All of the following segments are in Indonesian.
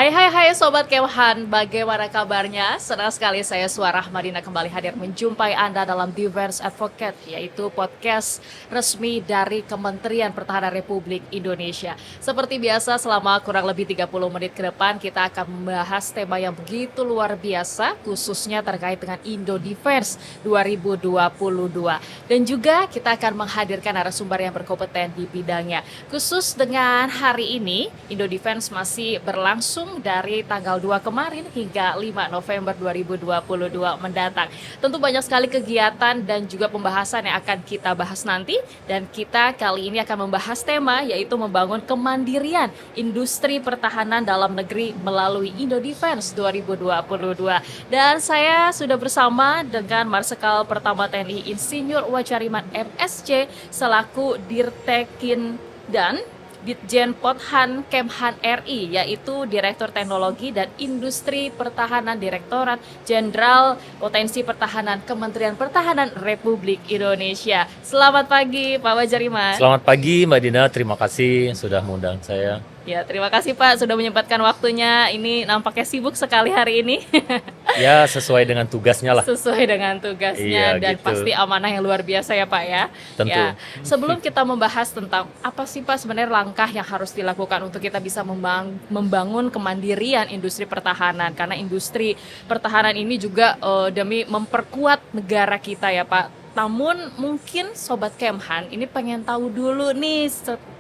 Hai Sobat Kemhan, bagaimana kabarnya? Senang sekali saya Suara Ahmadina kembali hadir menjumpai Anda dalam Defense Advocate, yaitu podcast resmi dari Kementerian Pertahanan Republik Indonesia. Seperti biasa selama kurang lebih 30 menit ke depan kita akan membahas tema yang begitu luar biasa, khususnya terkait dengan Indo Defense 2022. Dan juga kita akan menghadirkan narasumber yang berkompeten di bidangnya. Khusus dengan hari ini, Indo Defense masih berlangsung dari tanggal 2 kemarin hingga 5 November 2022 mendatang. Tentu banyak sekali kegiatan dan juga pembahasan yang akan kita bahas nanti, dan kita kali ini akan membahas tema yaitu membangun kemandirian industri pertahanan dalam negeri melalui Indo Defense 2022. Dan saya sudah bersama dengan Marsikal Pertama TNI Insinyur Wajariman MSc selaku Dirtekin dan Ditjen Pothan Kemhan RI, yaitu Direktur Teknologi dan Industri Pertahanan Direktorat Jenderal Potensi Pertahanan Kementerian Pertahanan Republik Indonesia. Selamat pagi Pak Wajariman. Selamat pagi Mbak Dina, terima kasih sudah mengundang saya. Ya, terima kasih Pak sudah menyempatkan waktunya. Ini nampaknya sibuk sekali hari ini. Ya, sesuai dengan tugasnya lah. Sesuai dengan tugasnya, Iya, dan gitu. pasti amanah yang luar biasa ya Pak ya. Tentu. Ya, sebelum kita membahas tentang apa sih Pak sebenarnya langkah yang harus dilakukan untuk kita bisa membangun kemandirian industri pertahanan, karena industri pertahanan ini juga demi memperkuat negara kita ya Pak. Namun mungkin Sobat Kemhan ini pengen tahu dulu nih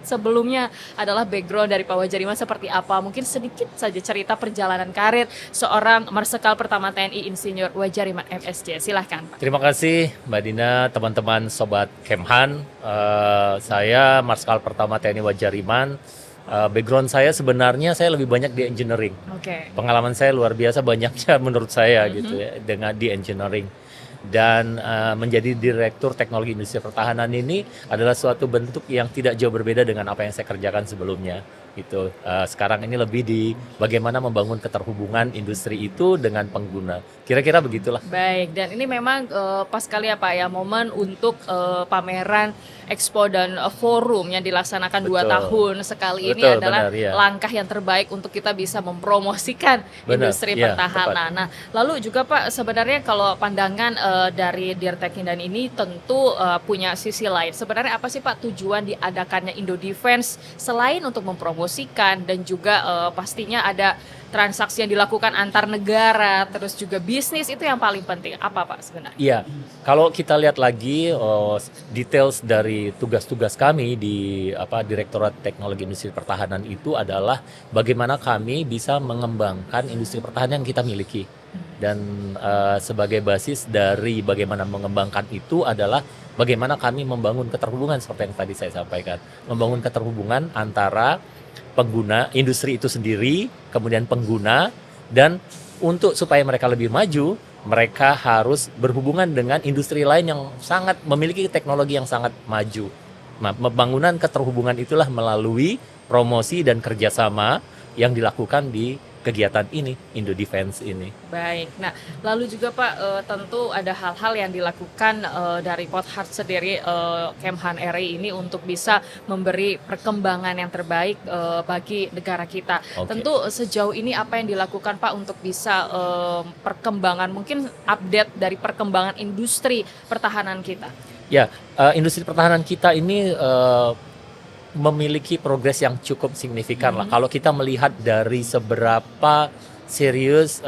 sebelumnya adalah background dari Pak Wajariman seperti apa. Mungkin sedikit saja cerita perjalanan karir seorang Marsikal Pertama TNI Insinyur Wajariman MSc. Silahkan Pak. Terima kasih Mbak Dina, teman-teman Sobat Kemhan. Saya Marsikal Pertama TNI Wajariman. Background saya sebenarnya saya lebih banyak di engineering. Oke. Pengalaman saya luar biasa banyaknya menurut saya gitu ya dengan di engineering. Dan menjadi Direktur Teknologi Industri Pertahanan ini adalah suatu bentuk yang tidak jauh berbeda dengan apa yang saya kerjakan sebelumnya. Gitu. Sekarang ini lebih di bagaimana membangun keterhubungan industri itu dengan pengguna. Kira-kira begitulah. Baik, dan ini memang pas sekali ya Pak ya, momen untuk pameran Expo dan forum yang dilaksanakan 2 Betul. tahun sekali. Ini Betul, adalah benar, iya. langkah yang terbaik untuk kita bisa mempromosikan Benar, industri iya, pertahanan. Nah, lalu juga Pak, sebenarnya kalau pandangan dari Dirtekindan ini tentu punya sisi lain. Sebenarnya apa sih Pak tujuan diadakannya Indo Defense selain untuk mempromosikan dan juga pastinya ada transaksi yang dilakukan antar negara, terus juga bisnis, itu yang paling penting. Apa Pak sebenarnya? Iya, kalau kita lihat lagi details dari tugas-tugas kami di Direktorat Teknologi Industri Pertahanan itu adalah bagaimana kami bisa mengembangkan industri pertahanan yang kita miliki. Dan sebagai basis dari bagaimana mengembangkan itu adalah bagaimana kami membangun keterhubungan seperti yang tadi saya sampaikan. Membangun keterhubungan antara pengguna, industri itu sendiri, kemudian pengguna, dan untuk supaya mereka lebih maju, mereka harus berhubungan dengan industri lain yang sangat memiliki teknologi yang sangat maju. Nah, pembangunan keterhubungan itulah melalui promosi dan kerjasama yang dilakukan di kegiatan ini, Indo Defense ini. Baik, nah lalu juga Pak tentu ada hal-hal yang dilakukan dari Pothart sendiri, Kemhan RI ini untuk bisa memberi perkembangan yang terbaik bagi negara kita. Oke. Tentu sejauh ini apa yang dilakukan Pak untuk bisa perkembangan, mungkin update dari perkembangan industri pertahanan kita? Ya, industri pertahanan kita ini memiliki progres yang cukup signifikan lah. Kalau kita melihat dari seberapa serius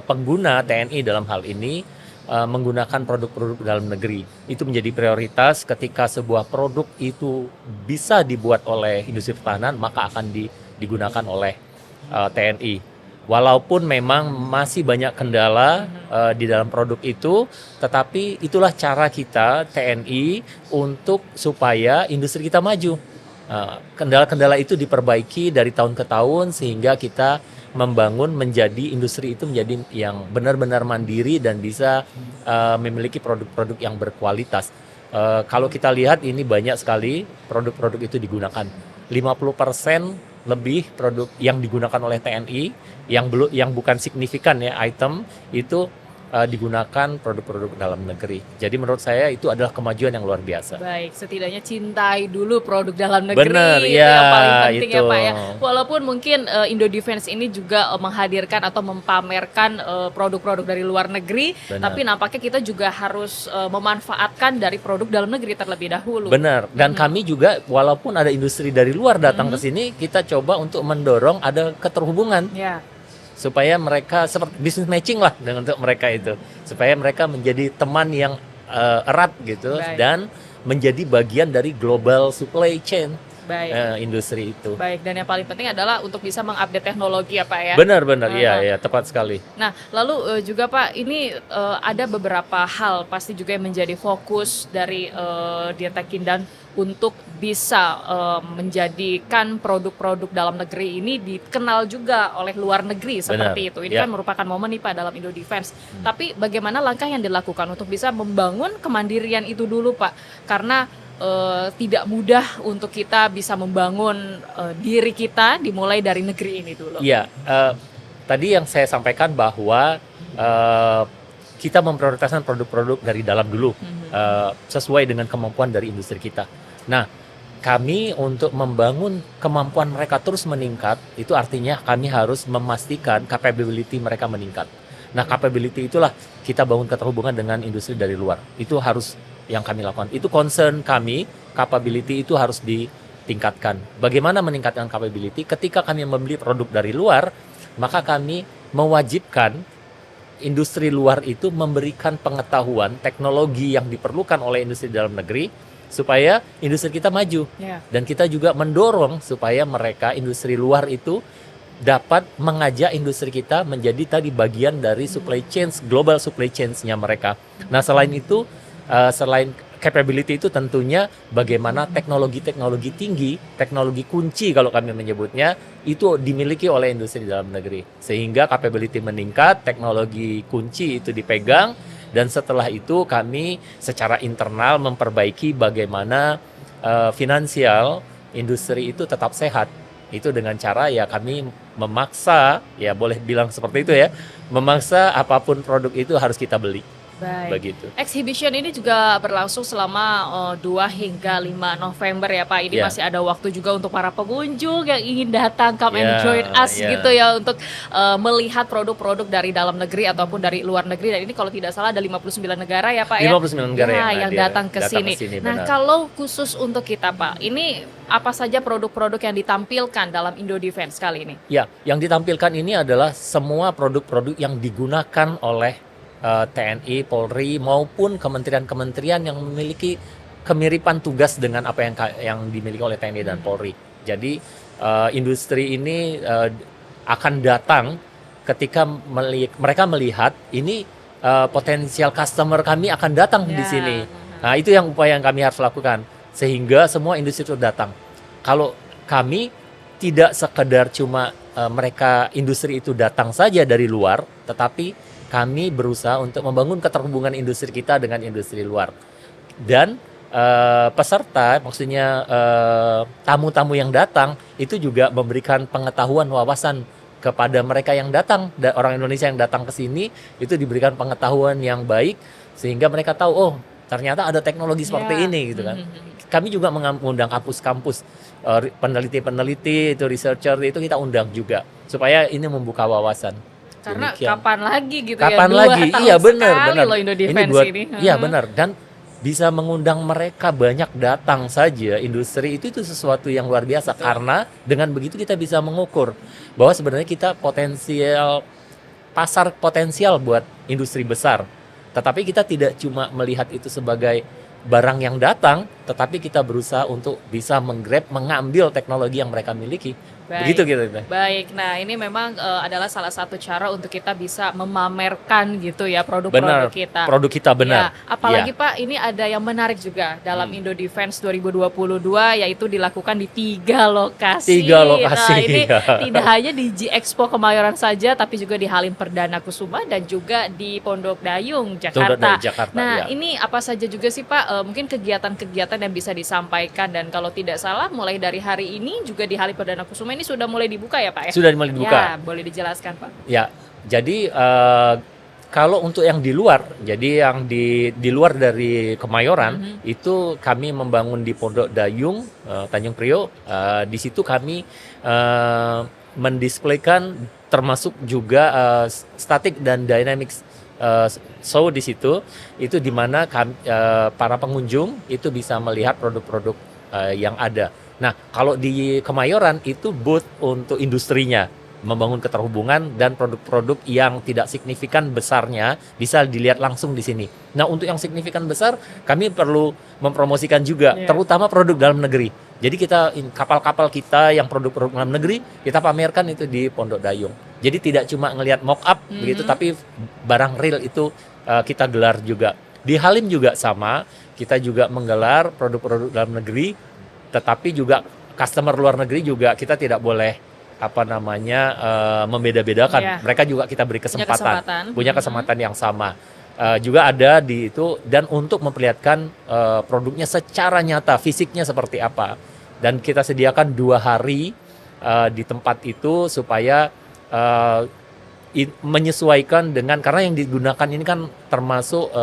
pengguna TNI dalam hal ini menggunakan produk-produk dalam negeri, itu menjadi prioritas. Ketika sebuah produk itu bisa dibuat oleh industri pertahanan, maka akan digunakan oleh TNI. Walaupun memang masih banyak kendala di dalam produk itu, tetapi itulah cara kita TNI untuk supaya industri kita maju. Kendala-kendala itu diperbaiki dari tahun ke tahun sehingga kita membangun menjadi industri itu menjadi yang benar-benar mandiri dan bisa memiliki produk-produk yang berkualitas. Kalau kita lihat ini banyak sekali produk-produk itu digunakan. 50% lebih produk yang digunakan oleh TNI yang bukan signifikan ya item itu digunakan produk-produk dalam negeri. Jadi menurut saya itu adalah kemajuan yang luar biasa. Baik, setidaknya cintai dulu produk dalam negeri. Bener, itu ya, yang paling penting ya itu. Pak ya. Walaupun mungkin Indo Defense ini juga menghadirkan atau mempamerkan produk-produk dari luar negeri, Benar. tapi nampaknya kita juga harus memanfaatkan dari produk dalam negeri terlebih dahulu. Benar. Dan kami juga walaupun ada industri dari luar datang ke sini, kita coba untuk mendorong ada keterhubungan. Ya. Supaya mereka seperti business matching lah dengan untuk mereka itu, supaya mereka menjadi teman yang erat gitu. Baik. Dan menjadi bagian dari global supply chain Baik. industri itu. Baik, dan yang paling penting adalah untuk bisa mengupdate teknologi ya Pak ya. Benar, iya, tepat sekali. Nah, lalu juga Pak, ini ada beberapa hal pasti juga yang menjadi fokus dari Dirtek Kindan untuk bisa menjadikan produk-produk dalam negeri ini dikenal juga oleh luar negeri seperti Benar, itu. Ini ya. kan merupakan momen nih Pak dalam Indo Defense. Tapi bagaimana langkah yang dilakukan untuk bisa membangun kemandirian itu dulu Pak? Karena tidak mudah untuk kita bisa membangun diri kita dimulai dari negeri ini dulu. Iya, tadi yang saya sampaikan bahwa kita memprioritaskan produk-produk dari dalam dulu, sesuai dengan kemampuan dari industri kita. Nah, kami untuk membangun kemampuan mereka terus meningkat, itu artinya kami harus memastikan capability mereka meningkat. Nah, capability itulah kita bangun keterhubungan dengan industri dari luar. Itu harus yang kami lakukan. Itu concern kami, capability itu harus ditingkatkan. Bagaimana meningkatkan capability? Ketika kami membeli produk dari luar, maka kami mewajibkan industri luar itu memberikan pengetahuan teknologi yang diperlukan oleh industri dalam negeri supaya industri kita maju. Ya. Dan kita juga mendorong supaya mereka industri luar itu dapat mengajak industri kita menjadi tadi bagian dari supply chains, global supply chains-nya mereka. Nah, selain itu, selain capability itu tentunya bagaimana teknologi-teknologi tinggi, teknologi kunci kalau kami menyebutnya, itu dimiliki oleh industri dalam negeri. Sehingga capability meningkat, teknologi kunci itu dipegang, dan setelah itu kami secara internal memperbaiki bagaimana finansial industri itu tetap sehat. Itu dengan cara ya kami memaksa, ya boleh bilang seperti itu ya, memaksa apapun produk itu harus kita beli. Baik. Begitu. Exhibition ini juga berlangsung selama 2 hingga 5 November ya Pak. Ini Ya. masih ada waktu juga untuk para pengunjung yang ingin datang come and Ya, join us ya. gitu ya untuk melihat produk-produk dari dalam negeri ataupun dari luar negeri. Dan ini kalau tidak salah ada 59 negara ya Pak ya. 59 negara Ya, yang yang hadir, datang ke datang sini. ke sini, Nah, benar. kalau khusus untuk kita Pak, ini apa saja produk-produk yang ditampilkan dalam Indo Defense kali ini? Ya, yang ditampilkan ini adalah semua produk-produk yang digunakan oleh TNI, Polri maupun kementerian-kementerian yang memiliki kemiripan tugas dengan apa yang dimiliki oleh TNI dan Polri. Jadi industri ini akan datang ketika mereka melihat ini potensial customer kami akan datang di Ya. sini. Nah, itu yang upaya yang kami harus lakukan sehingga semua industri itu datang. Kalau kami tidak sekedar cuma mereka industri itu datang saja dari luar, tetapi kami berusaha untuk membangun keterhubungan industri kita dengan industri luar. Dan peserta, maksudnya tamu-tamu yang datang, itu juga memberikan pengetahuan, wawasan kepada mereka yang datang, orang Indonesia yang datang ke sini, itu diberikan pengetahuan yang baik, sehingga mereka tahu, oh ternyata ada teknologi seperti Ya. ini gitu kan. Kami juga mengundang kampus-kampus, peneliti-peneliti, itu researcher, itu kita undang juga, supaya ini membuka wawasan. Karena Demikian. kapan lagi gitu Kapan ya? 2 lagi? tahun Iya benar, sekali benar. loh Indo Defense ini. Iya benar, dan bisa mengundang mereka banyak datang saja industri itu sesuatu yang luar biasa. Karena dengan begitu kita bisa mengukur bahwa sebenarnya kita pasar potensial buat industri besar. Tetapi kita tidak cuma melihat itu sebagai barang yang datang, tetapi kita berusaha untuk bisa mengambil teknologi yang mereka miliki. Baik. Begitu gitu. Baik, nah ini memang adalah salah satu cara untuk kita bisa memamerkan gitu ya produk-produk Benar, kita. produk kita benar. Ya, apalagi Ya. Pak, ini ada yang menarik juga dalam Indo Defense 2022, yaitu dilakukan di 3 lokasi. 3 lokasi, Nah, ini ya. tidak hanya di G-Expo Kemayoran saja, tapi juga di Halim Perdana Kusuma dan juga di Pondok Dayung, Jakarta. Jakarta, Nah, ya. ini apa saja juga sih Pak, mungkin kegiatan-kegiatan yang bisa disampaikan, dan kalau tidak salah mulai dari hari ini juga di Halim Perdana Kusuma ini sudah mulai dibuka ya Pak ya? Sudah mulai dibuka. Ya, boleh dijelaskan Pak. Ya, jadi Kalau untuk yang di luar, jadi yang di luar dari Kemayoran, itu kami membangun di Pondok Dayung, Tanjung Priok. Di situ kami mendisplaykan termasuk juga static dan dynamics show di situ. Itu di mana para pengunjung itu bisa melihat produk-produk yang ada. Nah, kalau di Kemayoran itu booth untuk industrinya, membangun keterhubungan dan produk-produk yang tidak signifikan besarnya bisa dilihat langsung di sini. Nah, untuk yang signifikan besar kami perlu mempromosikan juga, terutama produk dalam negeri. Jadi kita kapal-kapal kita yang produk-produk dalam negeri kita pamerkan itu di Pondok Dayung. Jadi tidak cuma ngelihat mock up begitu, tapi barang real itu kita gelar juga. Di Halim juga sama, kita juga menggelar produk-produk dalam negeri, tetapi juga customer luar negeri juga kita tidak boleh membeda-bedakan. Mereka juga kita beri kesempatan, punya kesempatan yang sama. Juga ada di itu, dan untuk memperlihatkan produknya secara nyata, fisiknya seperti apa. Dan kita sediakan 2 hari di tempat itu supaya menyesuaikan dengan, karena yang digunakan ini kan termasuk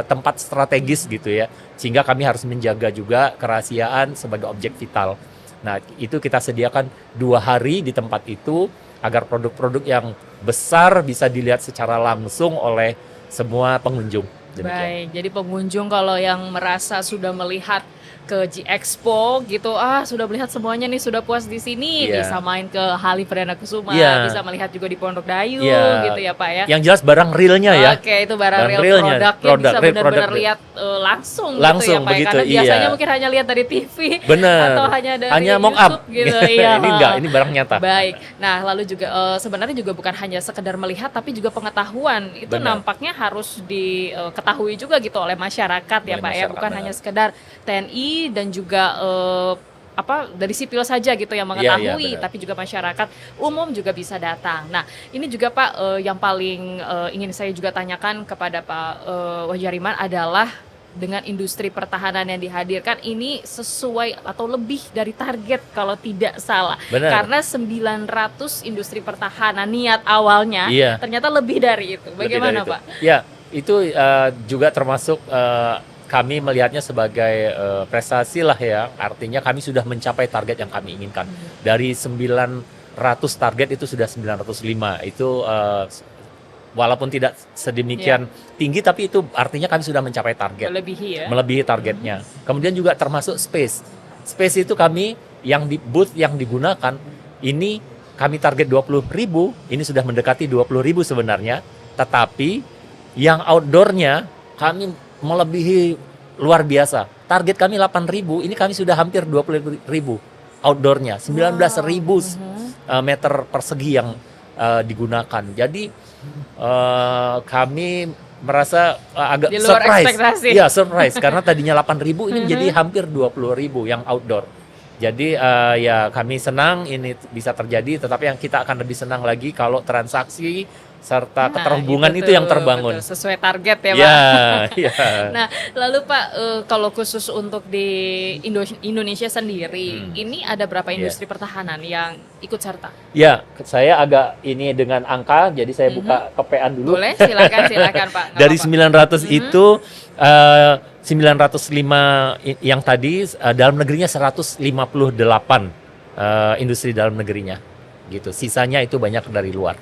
tempat strategis gitu ya, sehingga kami harus menjaga juga kerahasiaan sebagai objek vital. Nah, itu kita sediakan 2 hari di tempat itu agar produk-produk yang besar bisa dilihat secara langsung oleh semua pengunjung. Demikian. Baik, jadi pengunjung kalau yang merasa sudah melihat ke G-Expo gitu, sudah melihat semuanya nih, sudah puas di sini, bisa main ke Halim Perdana Kusuma, bisa melihat juga di Pondok Dayung gitu ya Pak ya. Yang jelas barang realnya ya. Oke, itu barang real produknya bisa benar-benar lihat langsung gitu ya Pak. Begitu, karena biasanya mungkin hanya lihat dari TV atau hanya dari mock YouTube up gitu. Ini enggak, ini barang nyata. Baik. Nah, lalu juga sebenarnya juga bukan hanya sekedar melihat, tapi juga pengetahuan. Itu nampaknya harus diketahui juga gitu oleh masyarakat ya Pak ya, bukan hanya sekedar TNI dan juga dari sipil saja gitu yang mengetahui, tapi juga masyarakat umum juga bisa datang. Nah, ini juga Pak yang paling ingin saya juga tanyakan kepada Pak Wahyu adalah dengan industri pertahanan yang dihadirkan ini sesuai atau lebih dari target kalau tidak salah. Karena 900 industri pertahanan niat awalnya ternyata lebih dari itu. Bagaimana Pak? Ya, itu juga termasuk kami melihatnya sebagai prestasi lah ya. Artinya kami sudah mencapai target yang kami inginkan. Dari 900 target itu sudah 905. Itu walaupun tidak sedemikian tinggi, tapi itu artinya kami sudah mencapai target. Melebihi targetnya. Kemudian juga termasuk space. Space itu kami yang di booth yang digunakan ini kami target 20.000, ini sudah mendekati 20.000 sebenarnya. Tetapi yang outdoornya kami melebihi luar biasa. Target kami 8.000, ini kami sudah hampir 20.000 outdoornya. 19.000 meter persegi yang digunakan. Jadi kami merasa agak surprise. Ya, surprise karena tadinya 8.000 ini menjadi hampir 20.000 yang outdoor. Jadi ya kami senang ini bisa terjadi, tetapi yang kita akan lebih senang lagi kalau transaksi serta keterhubungan itu yang terbangun. Sesuai target ya Pak. Nah, lalu Pak, kalau khusus untuk di Indonesia sendiri, ini ada berapa industri pertahanan yang ikut serta? Ya, saya agak ini dengan angka, jadi saya buka kepean dulu. Boleh, silakan Pak. Dari 900 itu 905 yang tadi dalam negerinya 158 industri dalam negerinya gitu. Sisanya itu banyak dari luar.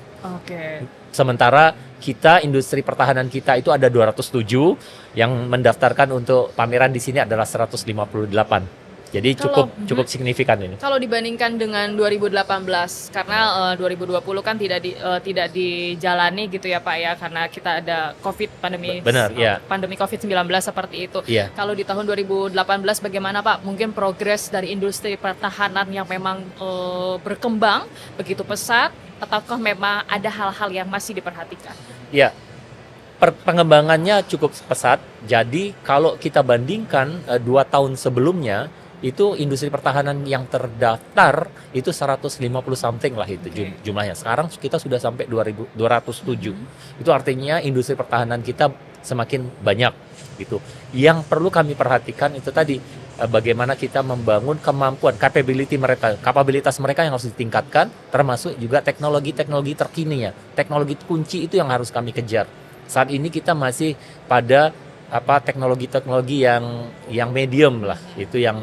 Sementara kita industri pertahanan kita itu ada 207, yang mendaftarkan untuk pameran di sini adalah 158. Jadi cukup signifikan ini. Kalau dibandingkan dengan 2018, karena 2020 kan tidak dijalani gitu ya Pak ya, karena kita ada pandemi COVID-19 seperti itu. Kalau di tahun 2018 bagaimana Pak? Mungkin progres dari industri pertahanan yang memang berkembang begitu pesat, ataukah memang ada hal-hal yang masih diperhatikan? Ya, pengembangannya cukup pesat. Jadi kalau kita bandingkan 2 tahun sebelumnya, itu industri pertahanan yang terdaftar itu 150 something lah itu jumlahnya. Sekarang kita sudah sampai 207. Itu artinya industri pertahanan kita semakin banyak gitu. Yang perlu kami perhatikan itu tadi bagaimana kita membangun kemampuan, kapabilitas mereka yang harus ditingkatkan, termasuk juga teknologi-teknologi terkininya. Teknologi kunci itu yang harus kami kejar. Saat ini kita masih pada teknologi-teknologi yang medium lah, itu yang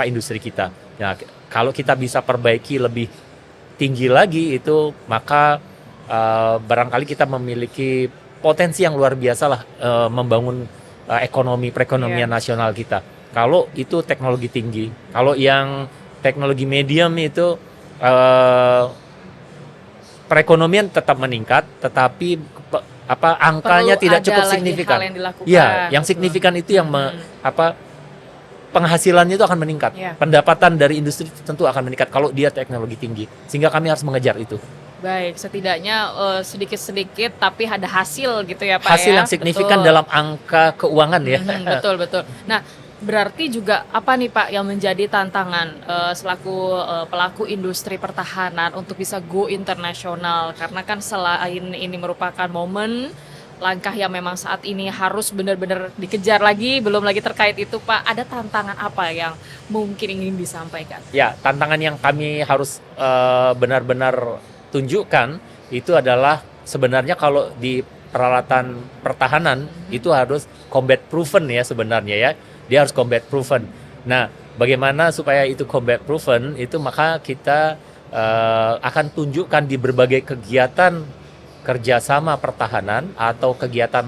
industri kita. Nah, kalau kita bisa perbaiki lebih tinggi lagi itu, maka barangkali kita memiliki potensi yang luar biasa lah membangun perekonomian nasional kita. Kalau itu teknologi tinggi, kalau yang teknologi medium itu perekonomian tetap meningkat, tetapi angkanya Perlu tidak ada cukup lagi signifikan. hal yang dilakukan. Ya, yang Betul. signifikan itu yang penghasilannya itu akan meningkat. Ya. Pendapatan dari industri tentu akan meningkat kalau dia teknologi tinggi. Sehingga kami harus mengejar itu. Baik, setidaknya sedikit-sedikit tapi ada hasil gitu ya Pak Hasil ya. yang signifikan Betul. dalam angka keuangan ya. Betul, betul. Nah, berarti juga apa nih Pak yang menjadi tantangan selaku pelaku industri pertahanan untuk bisa go internasional? Karena kan selain ini merupakan momen langkah yang memang saat ini harus benar-benar dikejar lagi, belum lagi terkait itu Pak, ada tantangan apa yang mungkin ingin disampaikan? Ya, tantangan yang kami harus benar-benar tunjukkan itu adalah sebenarnya kalau di peralatan pertahanan itu harus combat proven ya sebenarnya ya. Dia harus combat proven. Nah, bagaimana supaya itu combat proven itu, maka kita akan tunjukkan di berbagai kegiatan kerjasama pertahanan atau kegiatan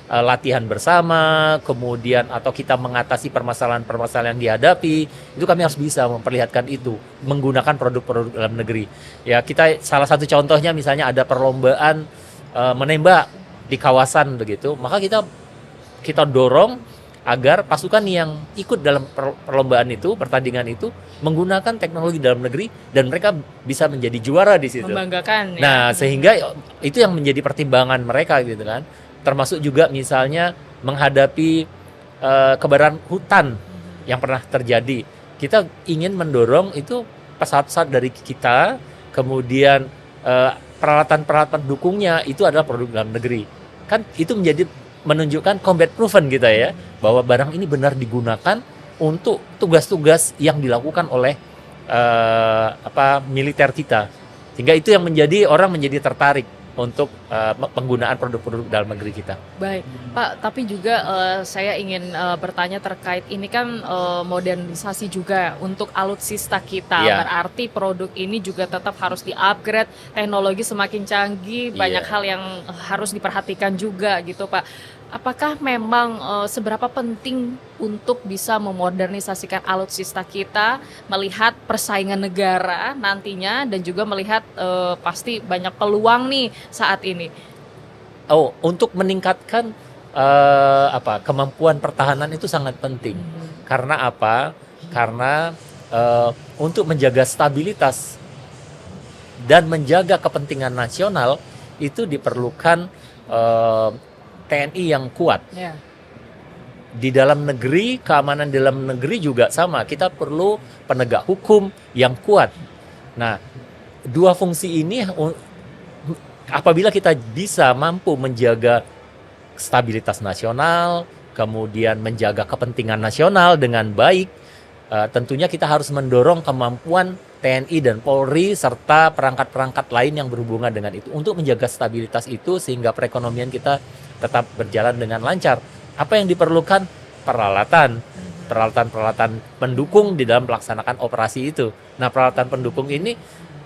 latihan bersama, kemudian atau kita mengatasi permasalahan-permasalahan yang dihadapi, itu kami harus bisa memperlihatkan itu menggunakan produk-produk dalam negeri. Ya, kita salah satu contohnya misalnya ada perlombaan menembak di kawasan begitu, maka kita dorong agar pasukan yang ikut dalam perlombaan itu, pertandingan itu menggunakan teknologi dalam negeri dan mereka bisa menjadi juara di situ. Membanggakan ya. Nah, sehingga itu yang menjadi pertimbangan mereka gitu kan. Termasuk juga misalnya menghadapi kebakaran hutan yang pernah terjadi. Kita ingin mendorong itu pesawat-pesawat dari kita, kemudian peralatan-peralatan dukungnya itu adalah produk dalam negeri. Kan itu menunjukkan combat proven kita ya, bahwa barang ini benar digunakan untuk tugas-tugas yang dilakukan oleh militer kita. Sehingga itu yang orang menjadi tertarik untuk penggunaan produk-produk dalam negeri kita. Baik, Pak, tapi juga saya ingin bertanya terkait ini kan modernisasi juga untuk alutsista kita. Iya. Berarti produk ini juga tetap harus di-upgrade, teknologi semakin canggih, banyak Iya. hal yang harus diperhatikan juga gitu, Pak. Apakah memang seberapa penting untuk bisa memodernisasikan alutsista kita, melihat persaingan negara nantinya dan juga melihat pasti banyak peluang nih saat ini. Untuk meningkatkan kemampuan pertahanan itu sangat penting. Karena apa? Karena untuk menjaga stabilitas dan menjaga kepentingan nasional itu diperlukan TNI yang kuat. Ya. Di dalam negeri, keamanan dalam negeri juga sama. Kita perlu penegak hukum yang kuat. Nah, dua fungsi ini apabila kita bisa mampu menjaga stabilitas nasional, kemudian menjaga kepentingan nasional dengan baik, tentunya kita harus mendorong kemampuan TNI dan Polri serta perangkat-perangkat lain yang berhubungan dengan itu untuk menjaga stabilitas itu sehingga perekonomian kita tetap berjalan dengan lancar. Apa yang diperlukan? Peralatan pendukung di dalam melaksanakan operasi itu. Nah, peralatan pendukung ini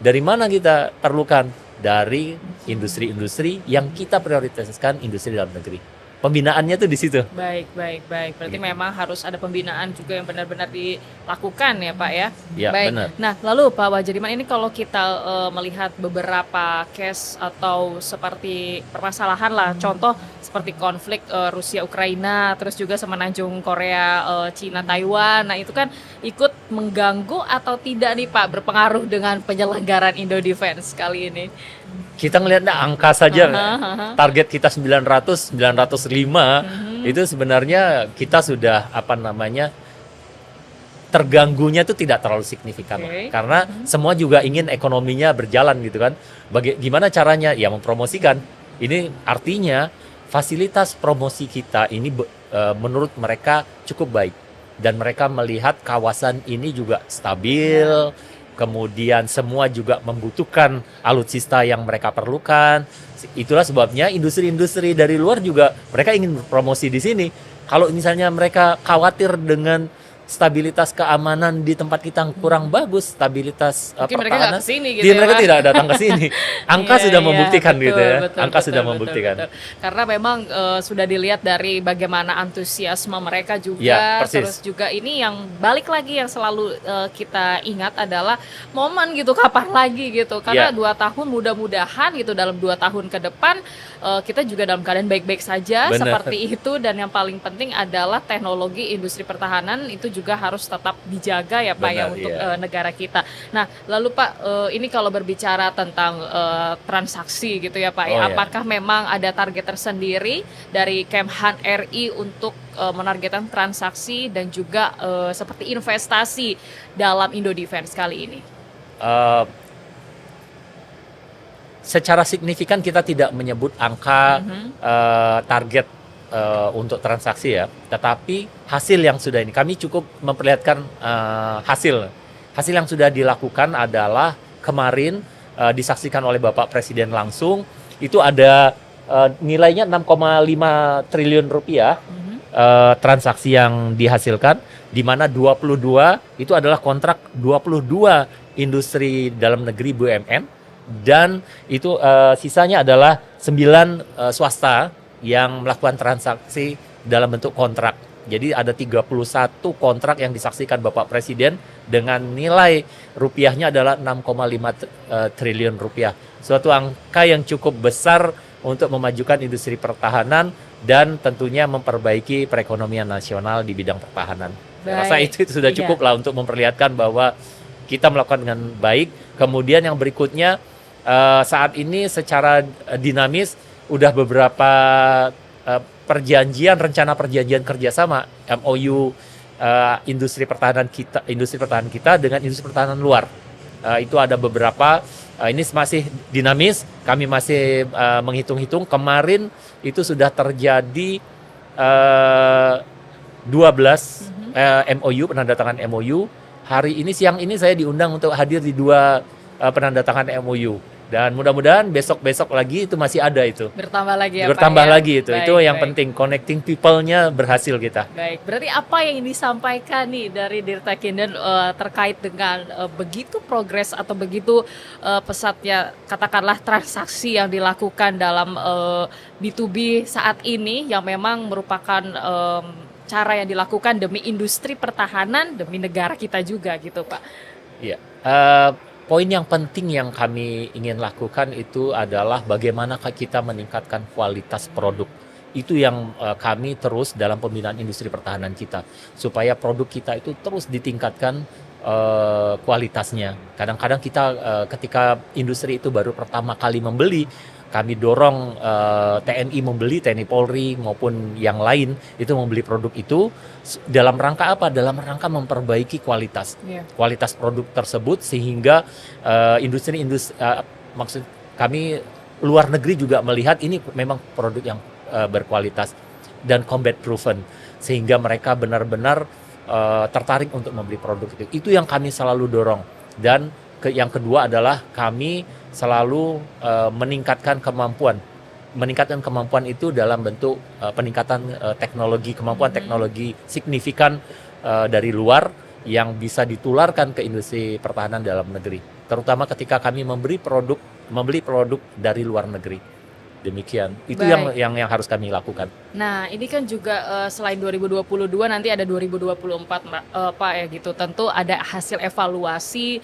dari mana kita perlukan? Dari industri-industri yang kita prioritaskan, industri dalam negeri. Pembinaannya tuh di situ. Baik. Berarti memang harus ada pembinaan juga yang benar-benar dilakukan ya Pak ya. Ya, baik. benar. Nah, lalu Pak Wajariman, ini kalau kita melihat beberapa case atau seperti permasalahan lah, contoh seperti konflik Rusia Ukraina, terus juga semenanjung Korea, Cina Taiwan. Nah, itu kan ikut mengganggu atau tidak nih Pak berpengaruh dengan penyelenggaraan Indo Defense kali ini? Kita ngelihat angka saja, target kita 905, itu sebenarnya kita sudah terganggunya itu tidak terlalu signifikan. Okay. Karena semua juga ingin ekonominya berjalan gitu kan. Gimana caranya? Ya mempromosikan. Ini artinya fasilitas promosi kita ini menurut mereka cukup baik. dan mereka melihat kawasan ini juga stabil, kemudian semua juga membutuhkan alutsista yang mereka perlukan. Itulah sebabnya industri-industri dari luar juga mereka ingin promosi di sini. Kalau misalnya mereka khawatir dengan stabilitas keamanan di tempat kita kurang bagus, stabilitas Mungkin mereka pertahanan, nggak kesini gitu dia ya, mereka Pak. tidak datang ke sini. Angka Iya, sudah iya, membuktikan betul, gitu ya. betul, Angka betul, sudah betul, membuktikan. betul. Karena memang sudah dilihat dari bagaimana antusiasme mereka Ya, juga, persis. terus juga ini yang balik lagi yang selalu kita ingat adalah momen gitu, kapan lagi gitu. Karena Ya. 2 tahun mudah-mudahan gitu dalam 2 tahun ke depan kita juga dalam keadaan baik-baik saja Benar. seperti itu, dan yang paling penting adalah teknologi industri pertahanan itu juga harus tetap dijaga ya Pak ya Benar, untuk iya. negara kita. Nah, lalu Pak, ini kalau berbicara tentang transaksi gitu ya Pak ya, Oh, ya. apakah memang ada target tersendiri dari Kemhan RI untuk menargetkan transaksi dan juga seperti investasi dalam Indo Defense kali ini? Eh, secara signifikan kita tidak menyebut angka target untuk transaksi ya, tetapi hasil yang sudah ini kami cukup memperlihatkan hasil yang sudah dilakukan adalah kemarin disaksikan oleh Bapak Presiden langsung, itu ada nilainya 6,5 triliun rupiah transaksi yang dihasilkan, di mana 22 itu adalah kontrak 22 industri dalam negeri BUMN, dan itu sisanya adalah 9 swasta yang melakukan transaksi dalam bentuk kontrak. Jadi ada 31 kontrak yang disaksikan Bapak Presiden dengan nilai rupiahnya adalah 6,5 triliun rupiah. Suatu angka yang cukup besar untuk memajukan industri pertahanan dan tentunya memperbaiki perekonomian nasional di bidang pertahanan. Saya rasa itu sudah Iya. cukup lah untuk memperlihatkan bahwa kita melakukan dengan baik. Kemudian yang berikutnya, saat ini secara dinamis udah beberapa rencana perjanjian kerjasama MOU industri pertahanan kita dengan industri pertahanan luar. Itu ada beberapa. Ini masih dinamis. Kami masih menghitung-hitung. Kemarin itu sudah terjadi 12 MOU, penandatangan MOU. Hari ini, siang ini saya diundang untuk hadir di 2 penandatangan MOU. Dan mudah-mudahan besok-besok lagi itu masih ada itu. Bertambah lagi ya Pak Bertambah ya? lagi itu. Itu Baik, yang baik. penting, connecting people-nya berhasil kita. Baik, berarti apa yang disampaikan nih dari Dirta Kinden terkait dengan begitu progres atau begitu pesatnya katakanlah transaksi yang dilakukan dalam B2B saat ini, yang memang merupakan cara yang dilakukan demi industri pertahanan, demi negara kita juga gitu Pak. Iya. Poin yang penting yang kami ingin lakukan itu adalah bagaimana kita meningkatkan kualitas produk. Itu yang kami terus dalam pembinaan industri pertahanan kita, supaya produk kita itu terus ditingkatkan kualitasnya. Kadang-kadang kita ketika industri itu baru pertama kali membeli, kami dorong TNI membeli, TNI Polri maupun yang lain itu membeli produk itu dalam rangka apa? Dalam rangka memperbaiki kualitas produk tersebut, sehingga maksud kami luar negeri juga melihat ini memang produk yang berkualitas dan combat proven, sehingga mereka benar-benar tertarik untuk membeli produk itu. Itu yang kami selalu dorong. Dan yang kedua adalah kami selalu meningkatkan kemampuan itu dalam bentuk peningkatan kemampuan teknologi signifikan dari luar yang bisa ditularkan ke industri pertahanan dalam negeri, terutama ketika kami membeli produk dari luar negeri. Demikian, itu Baik. yang harus kami lakukan. Nah, ini kan juga selain 2022 nanti ada 2024 Pak ya gitu. Tentu ada hasil evaluasi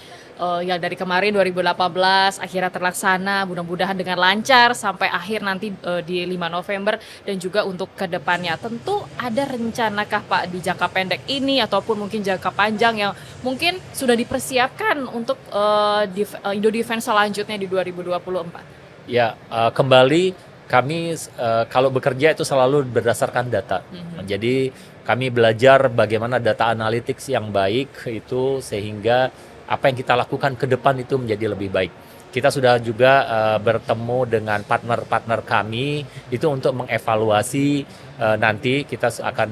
yang dari kemarin 2018 akhirnya terlaksana, mudah-mudahan dengan lancar sampai akhir nanti di 5 November, dan juga untuk kedepannya. Tentu ada rencanakah Pak di jangka pendek ini ataupun mungkin jangka panjang yang mungkin sudah dipersiapkan untuk Indo Defense selanjutnya di 2024? Ya, kembali kami kalau bekerja itu selalu berdasarkan data. Jadi kami belajar bagaimana data analytics yang baik itu, sehingga apa yang kita lakukan ke depan itu menjadi lebih baik. Kita sudah juga bertemu dengan partner-partner kami itu untuk mengevaluasi nanti kita akan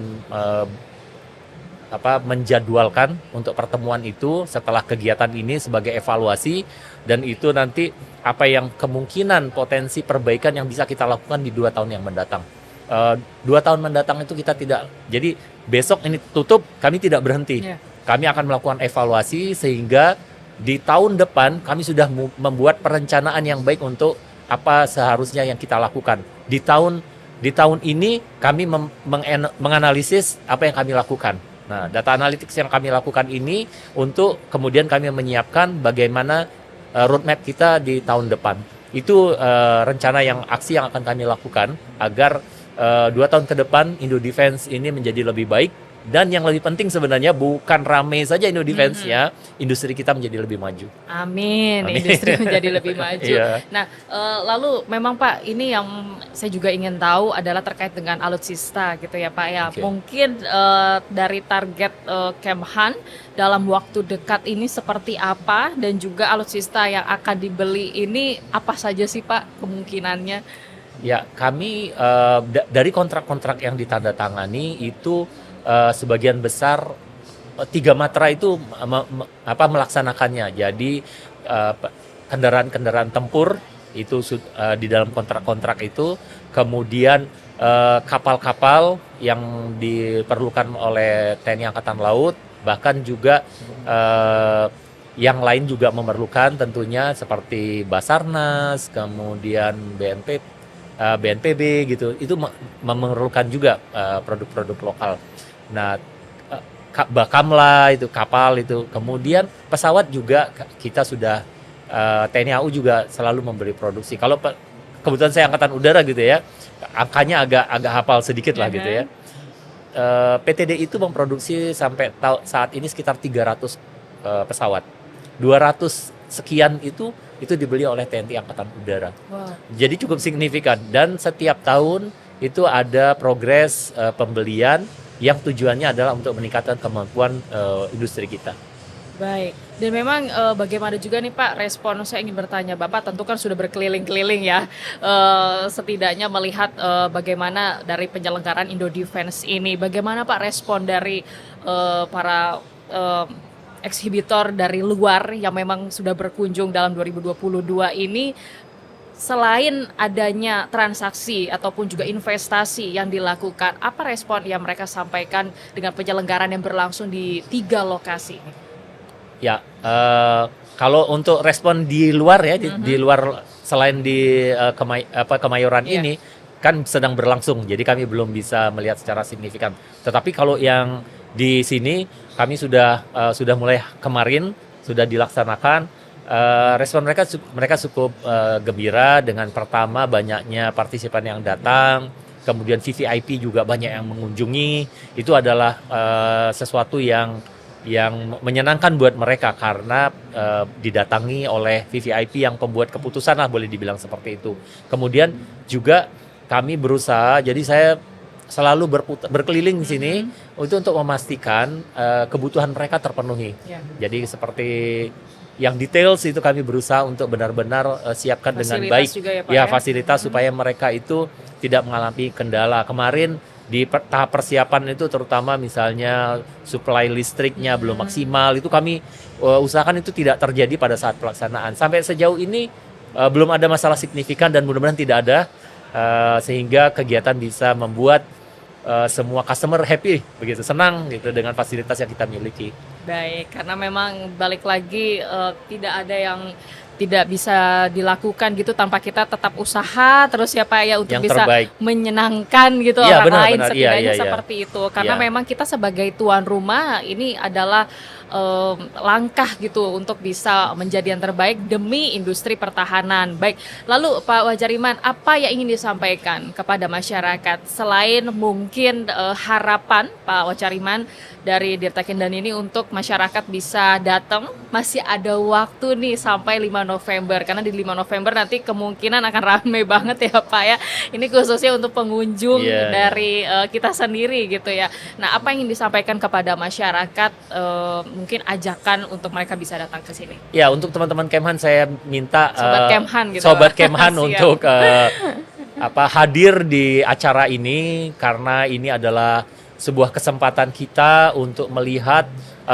menjadwalkan untuk pertemuan itu setelah kegiatan ini sebagai evaluasi, dan itu nanti apa yang kemungkinan potensi perbaikan yang bisa kita lakukan di 2 tahun yang mendatang. 2 tahun mendatang itu kita tidak, jadi besok ini tutup, kami tidak berhenti. Kami akan melakukan evaluasi sehingga di tahun depan kami sudah membuat perencanaan yang baik untuk apa seharusnya yang kita lakukan. Di tahun ini kami menganalisis apa yang kami lakukan. Nah, data analytics yang kami lakukan ini untuk kemudian kami menyiapkan bagaimana roadmap kita di tahun depan. Itu rencana aksi yang akan kami lakukan agar 2 tahun ke depan Indo Defense ini menjadi lebih baik. Dan yang lebih penting sebenarnya bukan rame saja Indo Defense-nya, industri kita menjadi lebih maju. Amin. Industri menjadi lebih maju. Nah, lalu memang Pak, ini yang saya juga ingin tahu adalah terkait dengan alutsista gitu ya Pak ya. Mungkin dari target Kemhan dalam waktu dekat ini seperti apa, dan juga alutsista yang akan dibeli ini apa saja sih Pak kemungkinannya? Ya, kami dari kontrak-kontrak yang ditandatangani itu sebagian besar 3 matra itu melaksanakannya. Jadi kendaraan-kendaraan tempur itu di dalam kontrak-kontrak itu, kemudian kapal-kapal yang diperlukan oleh TNI Angkatan Laut, bahkan juga yang lain juga memerlukan tentunya seperti Basarnas, kemudian BNPB gitu, itu memerlukan juga produk-produk lokal. Nah, Bakamla itu kapal itu, kemudian pesawat juga kita sudah TNI AU juga selalu memberi produksi. Kalau kebetulan saya angkatan udara gitu ya, angkanya agak hafal sedikit lah gitu ya. PTD itu memproduksi sampai saat ini sekitar 300 pesawat. 200 sekian itu dibeli oleh TNI Angkatan Udara. Jadi cukup signifikan, dan setiap tahun itu ada progres pembelian yang tujuannya adalah untuk meningkatkan kemampuan industri kita. Baik, dan memang bagaimana juga nih Pak respon, saya ingin bertanya, Bapak tentu kan sudah berkeliling-keliling ya, setidaknya melihat bagaimana dari penyelenggaraan Indo Defense ini, bagaimana Pak respon dari para eksibitor dari luar yang memang sudah berkunjung dalam 2022 ini, selain adanya transaksi ataupun juga investasi yang dilakukan, apa respon yang mereka sampaikan dengan penyelenggaraan yang berlangsung di 3 lokasi? Ya, kalau untuk respon di luar ya, di luar selain di Kemayoran ini kan sedang berlangsung, jadi kami belum bisa melihat secara signifikan. Tetapi kalau yang di sini kami sudah mulai kemarin sudah dilaksanakan. Respon mereka cukup gembira dengan pertama banyaknya partisipan yang datang, kemudian VVIP juga banyak yang mengunjungi. Itu adalah sesuatu yang menyenangkan buat mereka karena didatangi oleh VVIP yang pembuat keputusan lah, boleh dibilang seperti itu. Kemudian juga kami berusaha, jadi saya selalu berkeliling di sini untuk memastikan kebutuhan mereka terpenuhi. Jadi seperti yang details itu kami berusaha untuk benar-benar siapkan fasilitas dengan baik juga ya, Pak, fasilitas supaya mereka itu tidak mengalami kendala. Kemarin di tahap persiapan itu terutama misalnya supply listriknya belum maksimal, itu kami usahakan itu tidak terjadi pada saat pelaksanaan. Sampai sejauh ini belum ada masalah signifikan dan mudah-mudahan tidak ada, sehingga kegiatan bisa membuat semua customer happy, begitu, senang gitu dengan fasilitas yang kita miliki. Baik, karena memang balik lagi tidak ada yang tidak bisa dilakukan gitu tanpa kita tetap usaha terus ya Pak ya, untuk yang bisa terbaik, menyenangkan gitu orang lain, setidaknya seperti itu. Karena memang kita sebagai tuan rumah ini adalah langkah gitu untuk bisa menjadi yang terbaik demi industri pertahanan. Baik, lalu Pak Wajariman, apa yang ingin disampaikan kepada masyarakat selain mungkin harapan Pak Wajariman dari Dirtakindan ini untuk masyarakat bisa datang? Masih ada waktu nih sampai 5 November, karena di 5 November nanti kemungkinan akan ramai banget ya Pak ya. Ini khususnya untuk pengunjung dari kita sendiri gitu ya. Nah, apa yang ingin disampaikan kepada masyarakat, mungkin ajakan untuk mereka bisa datang ke sini? Ya, untuk teman-teman Kemhan saya minta Sobat Kemhan gitu. Sobat Kemhan untuk hadir di acara ini, karena ini adalah sebuah kesempatan kita untuk melihat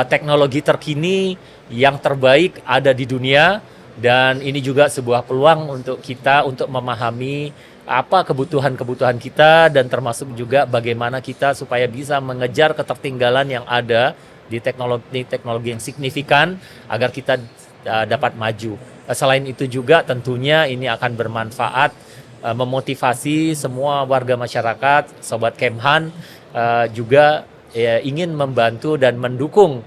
teknologi terkini yang terbaik ada di dunia, dan ini juga sebuah peluang untuk kita untuk memahami apa kebutuhan-kebutuhan kita, dan termasuk juga bagaimana kita supaya bisa mengejar ketertinggalan yang ada di teknologi yang signifikan agar kita dapat maju. Selain itu juga tentunya ini akan bermanfaat memotivasi semua warga masyarakat, Sobat Kemhan, juga ingin membantu dan mendukung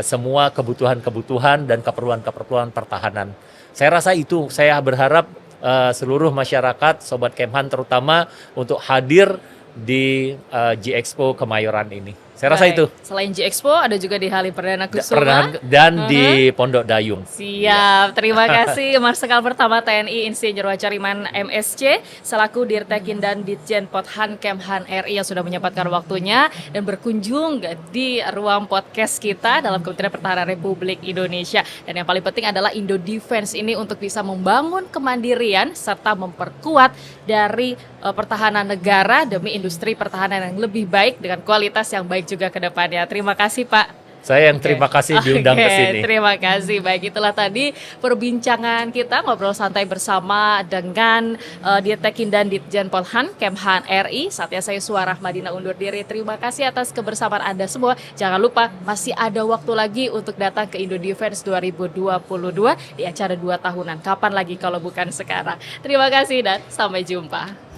semua kebutuhan-kebutuhan dan keperluan-keperluan pertahanan. Saya rasa itu, saya berharap seluruh masyarakat, Sobat Kemhan terutama untuk hadir di G-Expo Kemayoran ini. Saya rasa itu. Selain G-Expo ada juga di Halim Perdana Kusuma dan di Pondok Dayung. Siap, terima kasih Marsikal Pertama TNI Insinyur Wacariman MSC selaku Dirtekin dan Ditjen Pothan Kemhan RI yang sudah menyempatkan waktunya dan berkunjung di ruang podcast kita dalam Kementerian Pertahanan Republik Indonesia. Dan yang paling penting adalah Indo Defense ini untuk bisa membangun kemandirian serta memperkuat dari pertahanan negara demi industri pertahanan yang lebih baik dengan kualitas yang baik juga ke depannya. Terima kasih Pak. Saya yang terima kasih diundang ke sini. Terima kasih. Baik, itulah tadi perbincangan kita ngobrol santai bersama dengan Dirtekin dan Ditjen Pothan Kemhan RI. Saatnya saya Suara Madina undur diri. Terima kasih atas kebersamaan Anda semua. Jangan lupa masih ada waktu lagi untuk datang ke Indo Defense 2022 di acara 2 tahunan. Kapan lagi kalau bukan sekarang. Terima kasih dan sampai jumpa.